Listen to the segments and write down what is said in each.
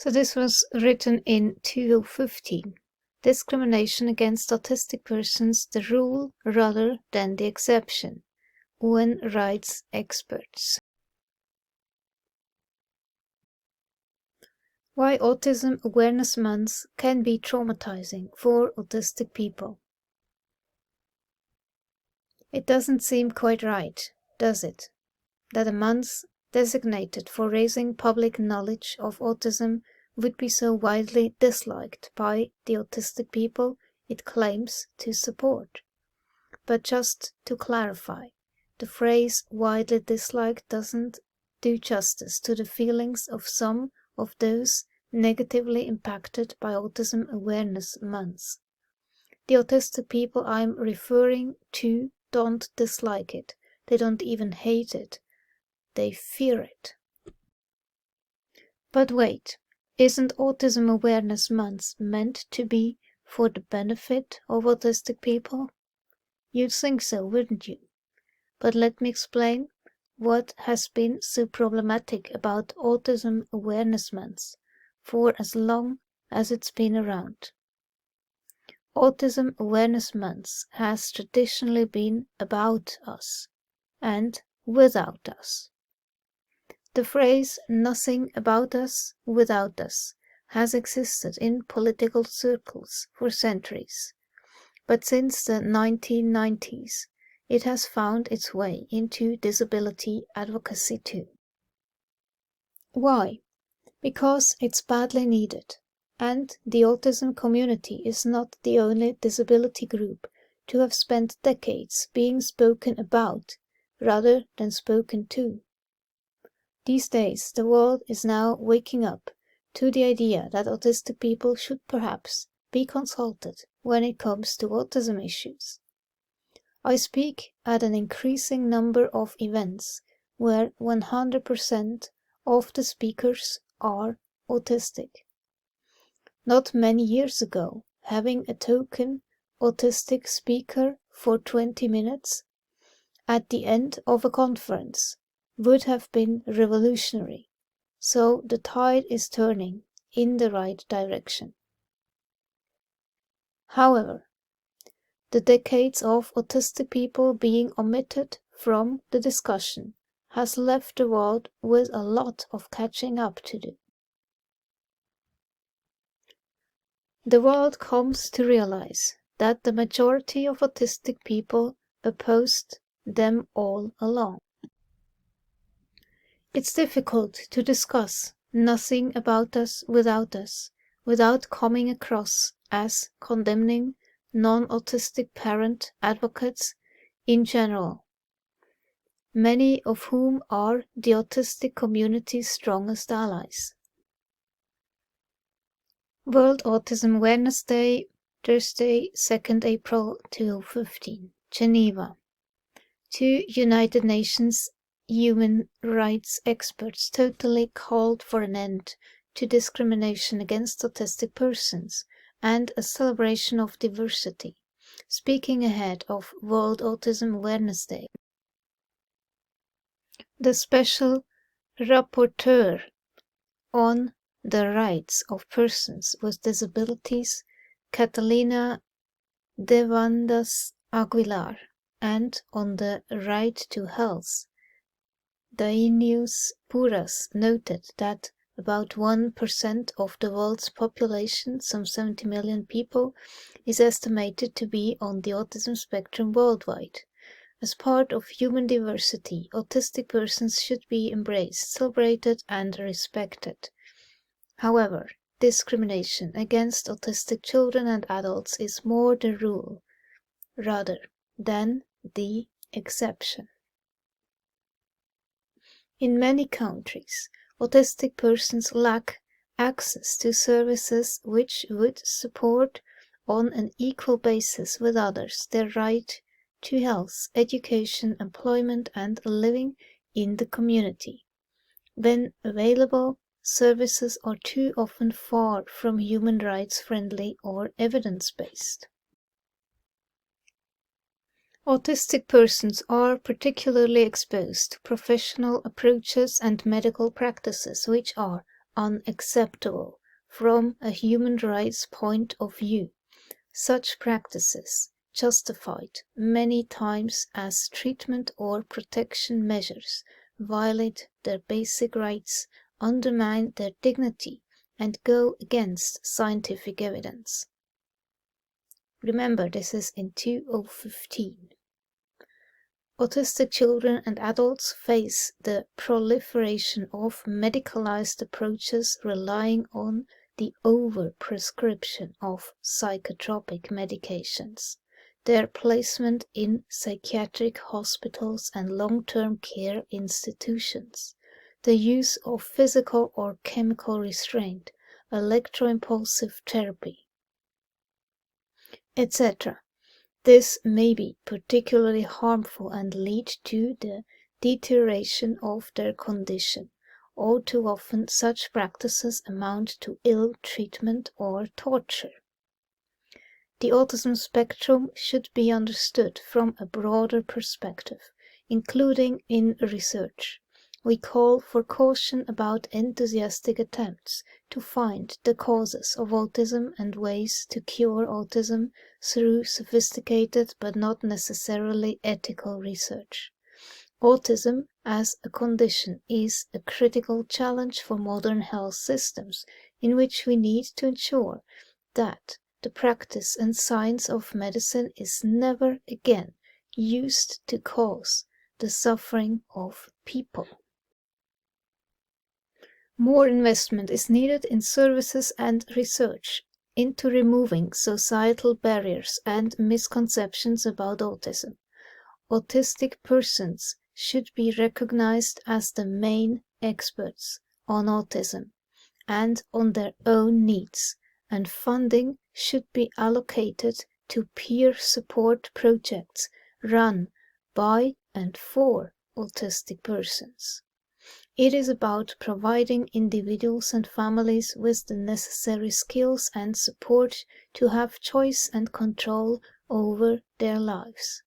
So this was written in 2015. Discrimination against autistic persons, the rule rather than the exception. UN rights experts. Why Autism Awareness Month can be traumatizing for autistic people. It doesn't seem quite right, does it, that a month designated for raising public knowledge of autism would be so widely disliked by the autistic people it claims to support. But just to clarify, the phrase widely disliked doesn't do justice to the feelings of some of those negatively impacted by Autism Awareness Month. The autistic people I'm referring to don't dislike it. They don't even hate it. They fear it. But wait, isn't Autism Awareness Month meant to be for the benefit of autistic people? You'd think so, wouldn't you? But let me explain what has been so problematic about Autism Awareness Month for as long as it's been around. Autism Awareness Month has traditionally been about us and without us. The phrase "nothing about us without us" has existed in political circles for centuries, but since the 1990s it has found its way into disability advocacy too. Why? Because it's badly needed, and the autism community is not the only disability group to have spent decades being spoken about rather than spoken to. These days the world is now waking up to the idea that autistic people should perhaps be consulted when it comes to autism issues. I speak at an increasing number of events where 100% of the speakers are autistic. Not many years ago, having a token autistic speaker for 20 minutes at the end of a conference would have been revolutionary, so the tide is turning in the right direction. However, the decades of autistic people being omitted from the discussion has left the world with a lot of catching up to do. The world comes to realize that the majority of autistic people opposed them all along. It's difficult to discuss nothing about us without coming across as condemning non-autistic parent advocates in general, many of whom are the autistic community's strongest allies. World Autism Awareness Day, Thursday, 2nd April 2015, Geneva. 2 United Nations human rights experts totally called for an end to discrimination against autistic persons and a celebration of diversity, speaking ahead of World Autism Awareness Day. The Special Rapporteur on the Rights of Persons with Disabilities, Catalina Devandas Aguilar, and on the right to health, Dainius Puras, noted that about 1% of the world's population, some 70 million people, is estimated to be on the autism spectrum worldwide. As part of human diversity, autistic persons should be embraced, celebrated, and respected. However, discrimination against autistic children and adults is more the rule, rather than the exception. In many countries, autistic persons lack access to services which would support on an equal basis with others their right to health, education, employment, and living in the community. When available, services are too often far from human rights friendly or evidence-based. Autistic persons are particularly exposed to professional approaches and medical practices which are unacceptable from a human rights point of view. Such practices, justified many times as treatment or protection measures, violate their basic rights, undermine their dignity, and go against scientific evidence. Remember, this is in 2015. Autistic children and adults face the proliferation of medicalized approaches relying on the overprescription of psychotropic medications, their placement in psychiatric hospitals and long-term care institutions, the use of physical or chemical restraint, electroimpulsive therapy, etc. This may be particularly harmful and lead to the deterioration of their condition. All too often, such practices amount to ill treatment or torture. The autism spectrum should be understood from a broader perspective, including in research. We call for caution about enthusiastic attempts to find the causes of autism and ways to cure autism through sophisticated but not necessarily ethical research. Autism as a condition is a critical challenge for modern health systems, in which we need to ensure that the practice and science of medicine is never again used to cause the suffering of people. More investment is needed in services and research into removing societal barriers and misconceptions about autism. Autistic persons should be recognized as the main experts on autism and on their own needs, and funding should be allocated to peer support projects run by and for autistic persons. It is about providing individuals and families with the necessary skills and support to have choice and control over their lives.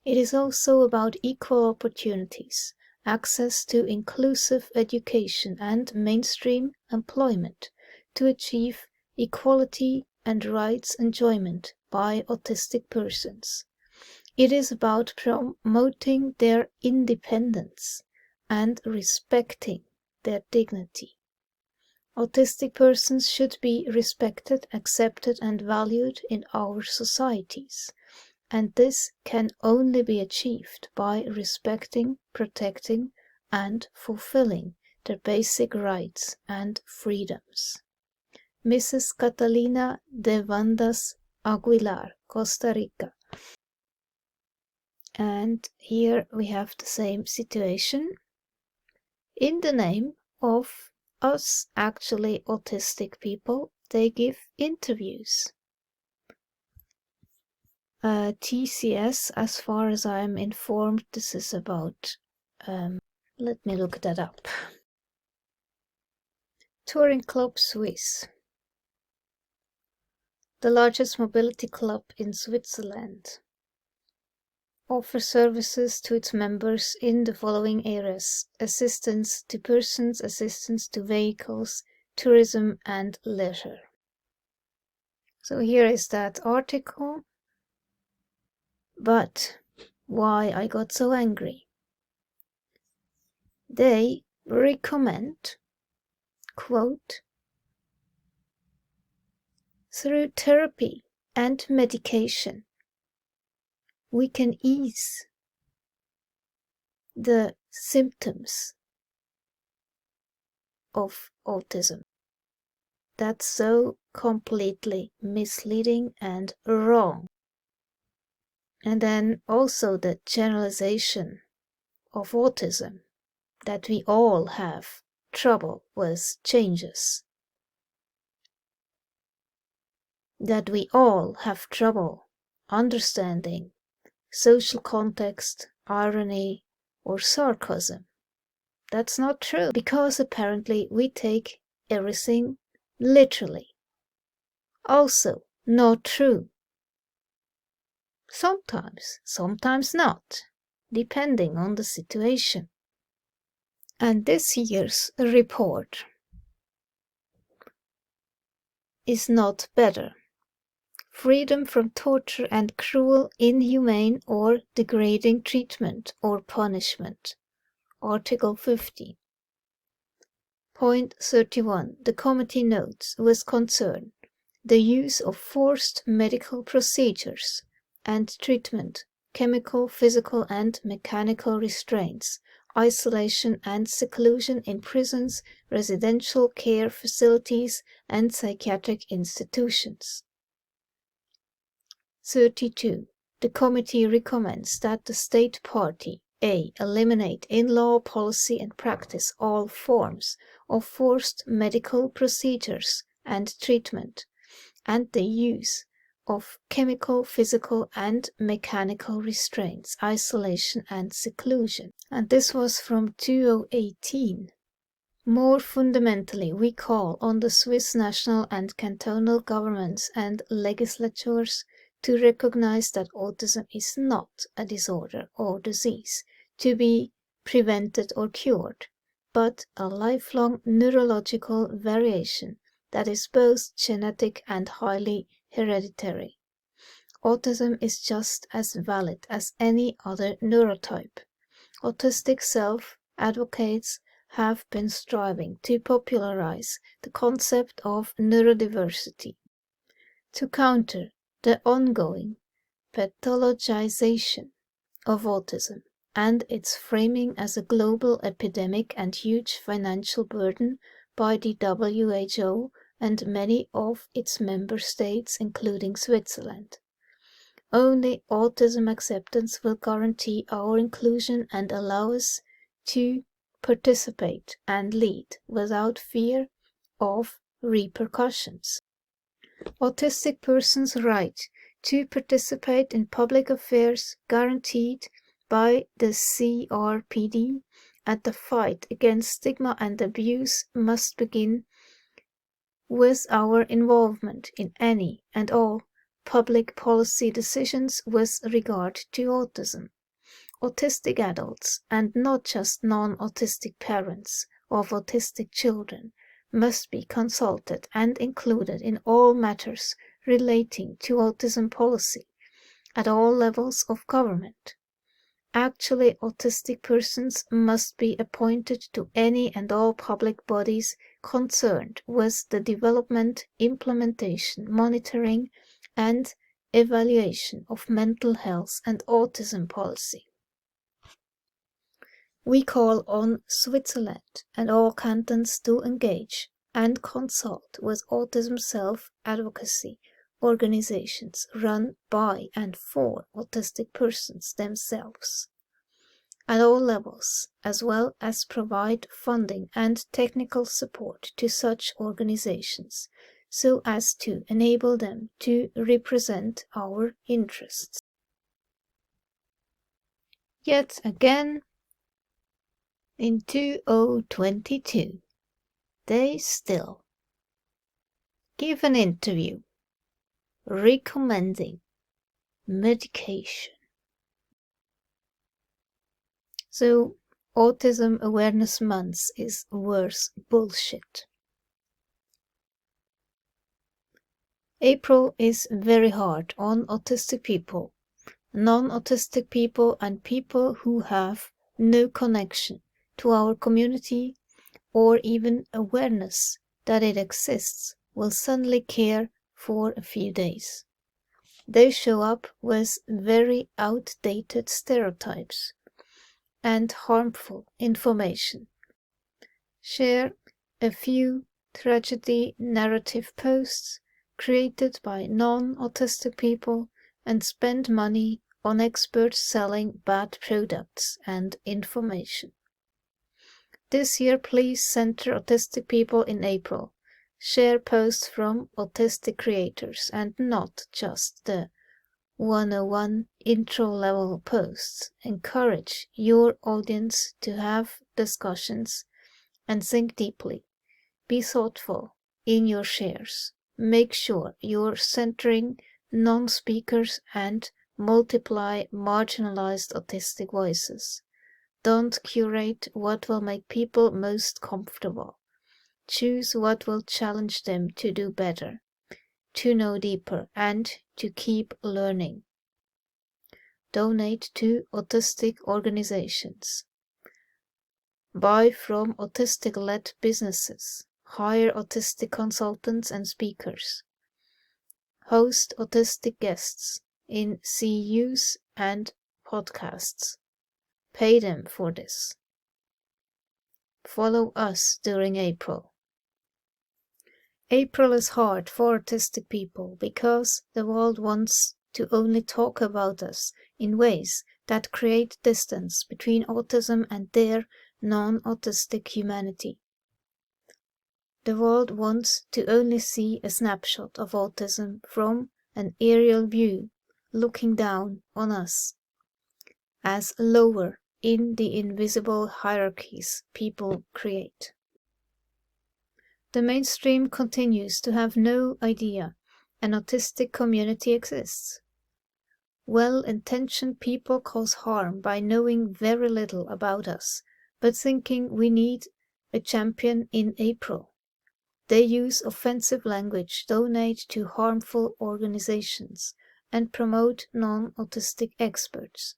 It is also about equal opportunities, access to inclusive education and mainstream employment to achieve equality and rights enjoyment by autistic persons. It is about promoting their independence and respecting their dignity. Autistic persons should be respected, accepted, and valued in our societies, and this can only be achieved by respecting, protecting, and fulfilling their basic rights and freedoms. Mrs. Catalina de Vandas Aguilar, Costa Rica. And here we have the same situation. In the name of us actually autistic people, they give interviews. TCS, as far as I am informed, this is about, let me look that up. Touring Club Suisse, the largest mobility club in Switzerland, offers services to its members in the following areas: assistance to persons, assistance to vehicles, tourism, and leisure. So here is that article. But why I got so angry? They recommend, quote, through therapy and medication, we can ease the symptoms of autism. That's so completely misleading and wrong. And then also the generalization of autism, that we all have trouble with changes, that we all have trouble understanding social context, irony, or sarcasm. That's not true, because apparently we take everything literally. Also not true. Sometimes not, depending on the situation. And this year's report is not better. Freedom from torture and cruel, inhumane, or degrading treatment or punishment. Article 15. Point 31. The committee notes with concern the use of forced medical procedures and treatment, chemical, physical, and mechanical restraints, isolation and seclusion in prisons, residential care facilities, and psychiatric institutions. 32. The committee recommends that the state party A. Eliminate in law, policy, and practice all forms of forced medical procedures and treatment, and the use of chemical, physical, and mechanical restraints, isolation, and seclusion. And this was from 2018. More fundamentally, we call on the Swiss national and cantonal governments and legislatures to recognize that autism is not a disorder or disease to be prevented or cured, but a lifelong neurological variation that is both genetic and highly hereditary. Autism is just as valid as any other neurotype. Autistic self-advocates have been striving to popularize the concept of neurodiversity to counter the ongoing pathologization of autism and its framing as a global epidemic and huge financial burden by the WHO and many of its member states, including Switzerland. Only autism acceptance will guarantee our inclusion and allow us to participate and lead without fear of repercussions. Autistic persons' right to participate in public affairs guaranteed by the CRPD and the fight against stigma and abuse must begin with our involvement in any and all public policy decisions with regard to autism. Autistic adults, and not just non-autistic parents of autistic children, must be consulted and included in all matters relating to autism policy at all levels of government. Actually, autistic persons must be appointed to any and all public bodies concerned with the development, implementation, monitoring, and evaluation of mental health and autism policy. We call on Switzerland and all cantons to engage and consult with autism self-advocacy organizations run by and for autistic persons themselves at all levels, as well as provide funding and technical support to such organizations so as to enable them to represent our interests. Yet again, in 2022, they still give an interview recommending medication. So, Autism Awareness Month is worse bullshit. April is very hard on autistic people, non-autistic people, and people who have no connection to our community or even awareness that it exists will suddenly care for a few days. They show up with very outdated stereotypes and harmful information, share a few tragedy narrative posts created by non-autistic people, and spend money on experts selling bad products and information. This year, please center autistic people in April. Share posts from autistic creators and not just the 101 intro level posts. Encourage your audience to have discussions and think deeply. Be thoughtful in your shares. Make sure you're centering non-speakers and multiply marginalized autistic voices. Don't curate what will make people most comfortable. Choose what will challenge them to do better. to know deeper and to keep learning. Donate to autistic organizations. Buy from autistic-led businesses. Hire autistic consultants and speakers. Host autistic guests in CUs and podcasts. Pay them for this. Follow us during April. April is hard for autistic people because the world wants to only talk about us in ways that create distance between autism and their non-autistic humanity. The world wants to only see a snapshot of autism from an aerial view, looking down on us, as lower in the invisible hierarchies people create. The mainstream continues to have no idea an autistic community exists. Well-intentioned people cause harm by knowing very little about us, but thinking we need a champion in April. They use offensive language, donate to harmful organizations, and promote non-autistic experts.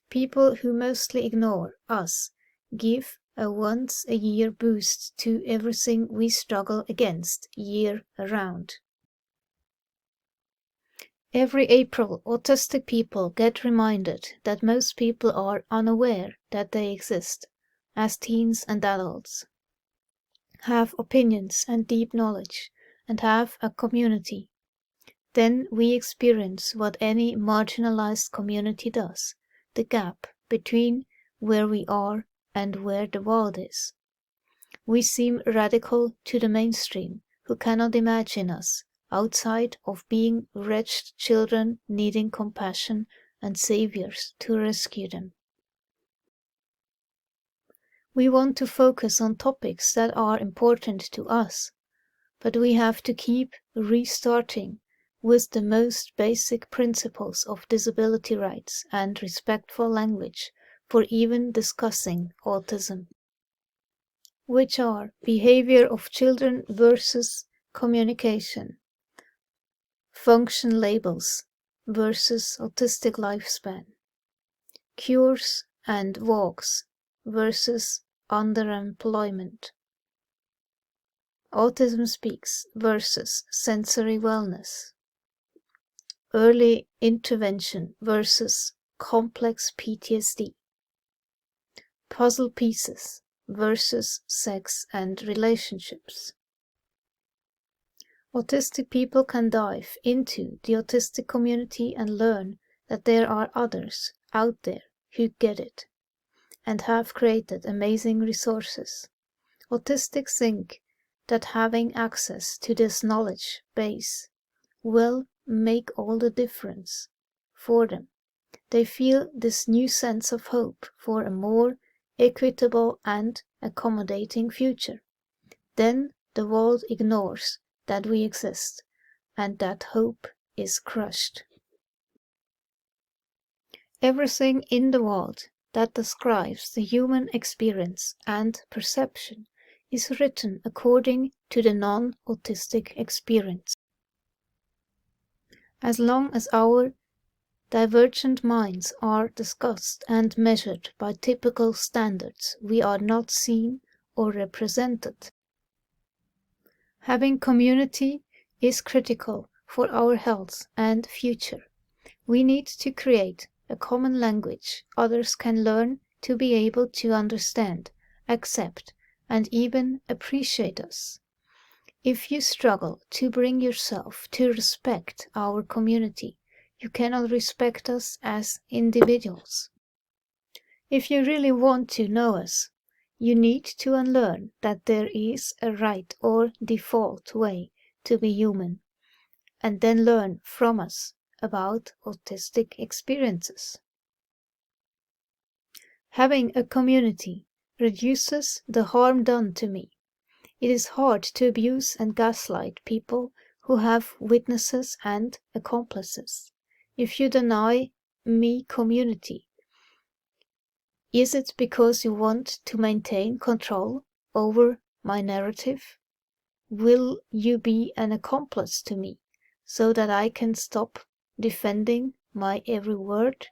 People who mostly ignore us give a once-a-year boost to everything we struggle against year-round. Every April, autistic people get reminded that most people are unaware that they exist, as teens and adults, have opinions and deep knowledge, and have a community. Then we experience what any marginalized community does, the gap between where we are and where the world is. We seem radical to the mainstream, who cannot imagine us outside of being wretched children needing compassion and saviors to rescue them. We want to focus on topics that are important to us, but we have to keep restarting with the most basic principles of disability rights and respectful language for even discussing autism, which are behavior of children versus communication, function labels versus autistic lifespan, cures and walks versus underemployment, Autism Speaks versus sensory wellness, early intervention versus complex PTSD, puzzle pieces versus sex and relationships. Autistic people can dive into the autistic community and learn that there are others out there who get it and have created amazing resources. Autistics think that having access to this knowledge base will make all the difference for them. They feel this new sense of hope for a more equitable and accommodating future. Then the world ignores that we exist, and that hope is crushed. Everything in the world that describes the human experience and perception is written according to the non-autistic experience. As long as our divergent minds are discussed and measured by typical standards, we are not seen or represented. Having community is critical for our health and future. We need to create a common language others can learn to be able to understand, accept, and even appreciate us. If you struggle to bring yourself to respect our community, you cannot respect us as individuals. If you really want to know us, you need to unlearn that there is a right or default way to be human, and then learn from us about autistic experiences. Having a community reduces the harm done to me. It is hard to abuse and gaslight people who have witnesses and accomplices. If you deny me community, is it because you want to maintain control over my narrative? Will you be an accomplice to me so that I can stop defending my every word?